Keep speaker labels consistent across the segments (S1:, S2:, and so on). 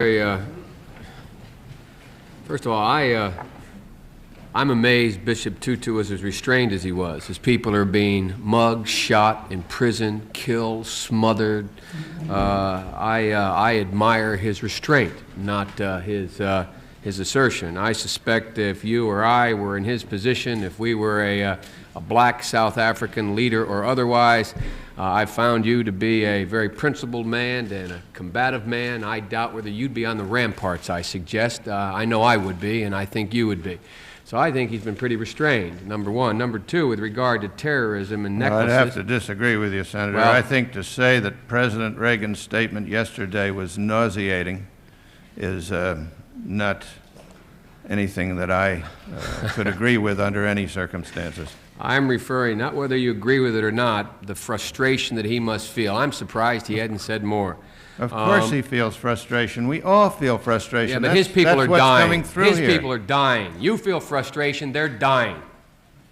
S1: First of all, I'm amazed Bishop Tutu was as restrained as he was. His people are being mugged, shot, imprisoned, killed, smothered. I admire his restraint, not his assertion. I suspect if you or I were in his position, if we were a black South African leader or otherwise, I found you to be a very principled man and a combative man. I doubt whether you'd be on the ramparts, I suggest. I know I would be, and I think you would be. So I think he's been pretty restrained, number one. Number two, with regard to terrorism and necklaces.
S2: Well, I'd have to disagree with you, Senator. Well, I think to say that President Reagan's statement yesterday was nauseating is not anything that I could agree with under any circumstances.
S1: I'm referring, not whether you agree with it or not, the frustration that he must feel. I'm surprised he hadn't said more.
S2: Of course he feels frustration. We all feel frustration.
S1: Yeah, but his people are dying.
S2: His
S1: people are dying. You feel frustration, they're dying.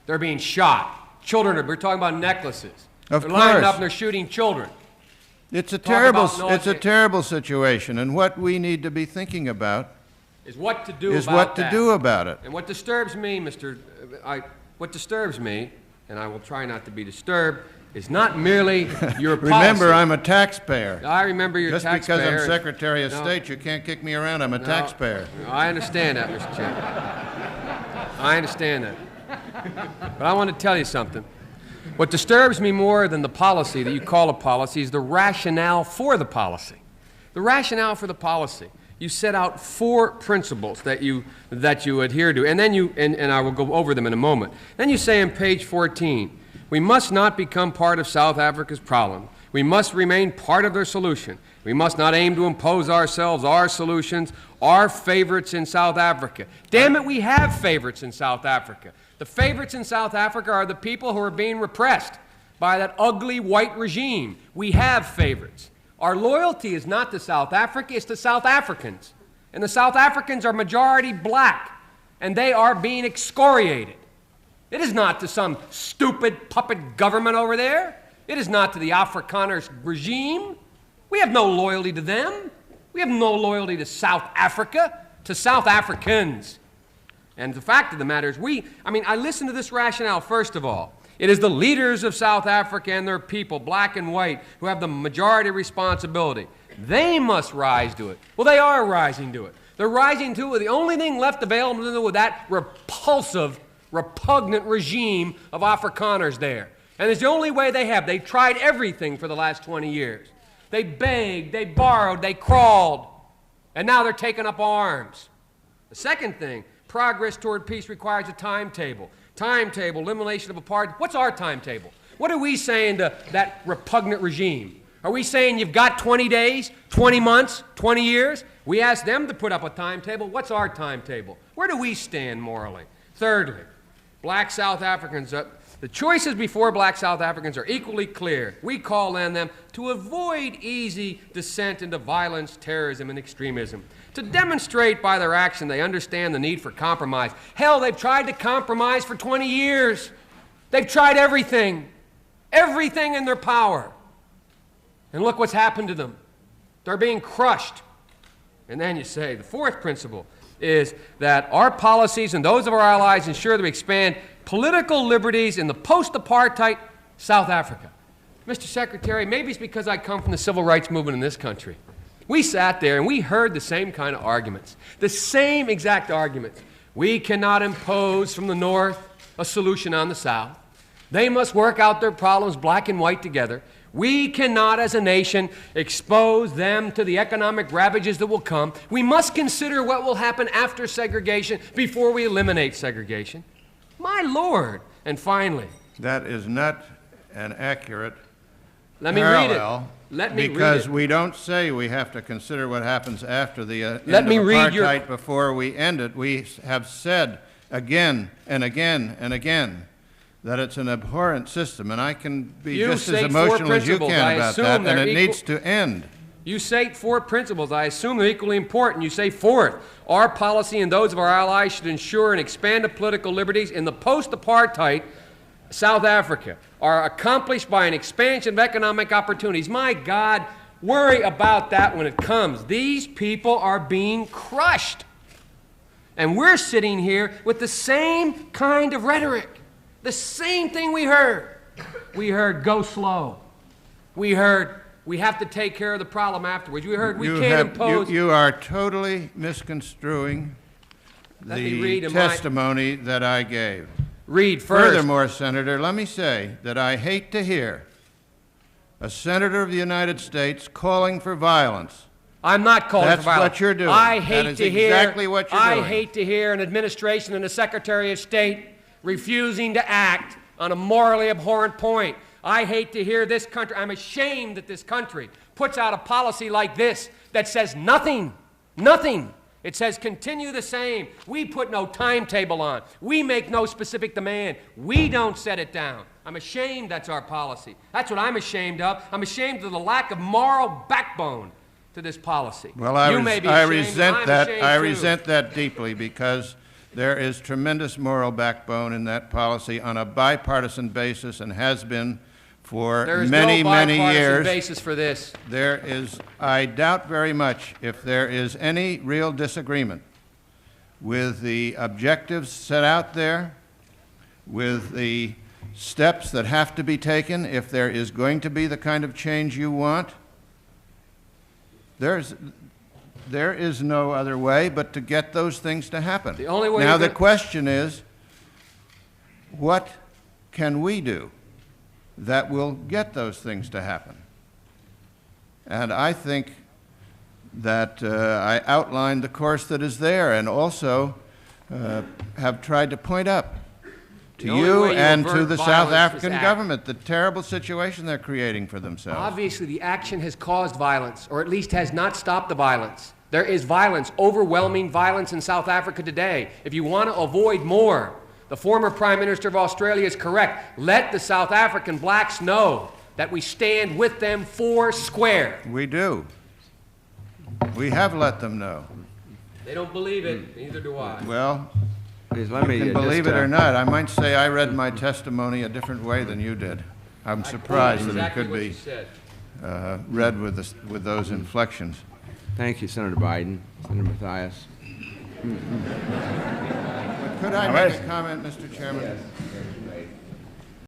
S1: They're being shot. Children, we're talking about necklaces.
S2: Of
S1: they're
S2: course.
S1: lining up and they're shooting children.
S2: It's a terrible situation, and what we need to be thinking about
S1: is what to do about it.
S2: it.
S1: And what disturbs me, what disturbs me, and I will try not to be disturbed, is not merely your policy.
S2: Remember, I'm a taxpayer.
S1: I remember you're a taxpayer.
S2: Just because I'm Secretary of State, you can't kick me around. I'm a taxpayer.
S1: I understand that, Mr. Chairman. I understand that. But I want to tell you something. What disturbs me more than the policy that you call a policy is the rationale for the policy. The rationale for the policy. You set out 4 principles that you adhere to, and then and I will go over them in a moment. Then you say on page 14, we must not become part of South Africa's problem. We must remain part of their solution. We must not aim to impose ourselves, our solutions, our favorites in South Africa. Damn it, we have favorites in South Africa. The favorites in South Africa are the people who are being repressed by that ugly white regime. We have favorites. Our loyalty is not to South Africa, it's to South Africans. And the South Africans are majority black, and they are being excoriated. It is not to some stupid puppet government over there. It is not to the Afrikaners regime. We have no loyalty to them. We have no loyalty to South Africa, to South Africans. And the fact of the matter is I listen to this rationale first of all. It is the leaders of South Africa and their people, black and white, who have the majority responsibility. They must rise to it. Well, they are rising to it. They're rising to it. The only thing left available to them with that repulsive, repugnant regime of Afrikaners there. And it's the only way they have. They've tried everything for the last 20 years. They begged, they borrowed, they crawled, and now they're taking up arms. The second thing, progress toward peace requires a timetable. Timetable, elimination of apartheid. What's our timetable? What are we saying to that repugnant regime? Are we saying you've got 20 days, 20 months, 20 years? We ask them to put up a timetable. What's our timetable? Where do we stand morally? Thirdly, black South Africans, the choices before black South Africans are equally clear. We call on them to avoid easy descent into violence, terrorism, and extremism. To demonstrate by their action they understand the need for compromise. Hell, they've tried to compromise for 20 years. They've tried everything in their power. And look what's happened to them. They're being crushed. And then you say, the fourth principle is that our policies and those of our allies ensure that we expand political liberties in the post-apartheid South Africa. Mr. Secretary, maybe it's because I come from the civil rights movement in this country. We sat there and we heard the same kind of arguments, the same exact arguments. We cannot impose from the North a solution on the South. They must work out their problems, black and white, together. We cannot, as a nation, expose them to the economic ravages that will come. We must consider what will happen after segregation before we eliminate segregation. My Lord. And finally,
S2: that is not an accurate
S1: Let me read it.
S2: Because we don't say we have to consider what happens after the end of apartheid before we end it. We have said again and again and again that it's an abhorrent system, and I can be just as emotional as you can about that, and it needs to end.
S1: You state 4 principles. I assume they're equally important. You say, fourth, our policy and those of our allies should ensure an expanded political liberties in the post-apartheid South Africa are accomplished by an expansion of economic opportunities. My God, worry about that when it comes. These people are being crushed. And we're sitting here with the same kind of rhetoric. The same thing we heard. We heard, go slow. We heard, we have to take care of the problem afterwards. We heard, we can't impose.
S2: You are totally misconstruing the testimony that I gave.
S1: Read first.
S2: Furthermore, Senator, let me say that I hate to hear a senator of the United States calling for violence.
S1: I'm not calling for violence.
S2: That's what you're doing.
S1: I hate to hear
S2: exactly what you're doing.
S1: I hate to hear an administration and a Secretary of State refusing to act on a morally abhorrent point. I hate to hear this country. I'm ashamed that this country puts out a policy like this that says nothing. Nothing. It says continue the same. We put no timetable on. We make no specific demand. We don't set it down. I'm ashamed that's our policy. That's what I'm ashamed of. I'm ashamed of the lack of moral backbone to this policy.
S2: Well, I resent that deeply, because there is tremendous moral backbone in that policy on a bipartisan basis, and has been for many, many years. There is no bipartisan
S1: basis for this.
S2: There is, I doubt very much if there is any real disagreement with the objectives set out there, with the steps that have to be taken if there is going to be the kind of change you want. There is no other way but to get those things to happen.
S1: The only way.
S2: Now the question is, what can we do that will get those things to happen? And I think that I outlined the course that is there, and also have tried to point up to you and to the South African government the terrible situation they're creating for themselves.
S1: Obviously, the action has caused violence, or at least has not stopped the violence. There is violence, overwhelming violence in South Africa today. If you want to avoid more, the former Prime Minister of Australia is correct. Let the South African blacks know that we stand with them four square.
S2: We do. We have let them know.
S1: They don't believe it, neither do I.
S2: Well,
S3: please, let me
S2: you can believe it or not. I might say I read my testimony a different way than you did. I'm surprised that it could be read with those inflections.
S3: Thank you, Senator Biden. Senator Mathias.
S2: Could I make a comment, Mr. Chairman?
S3: Yes.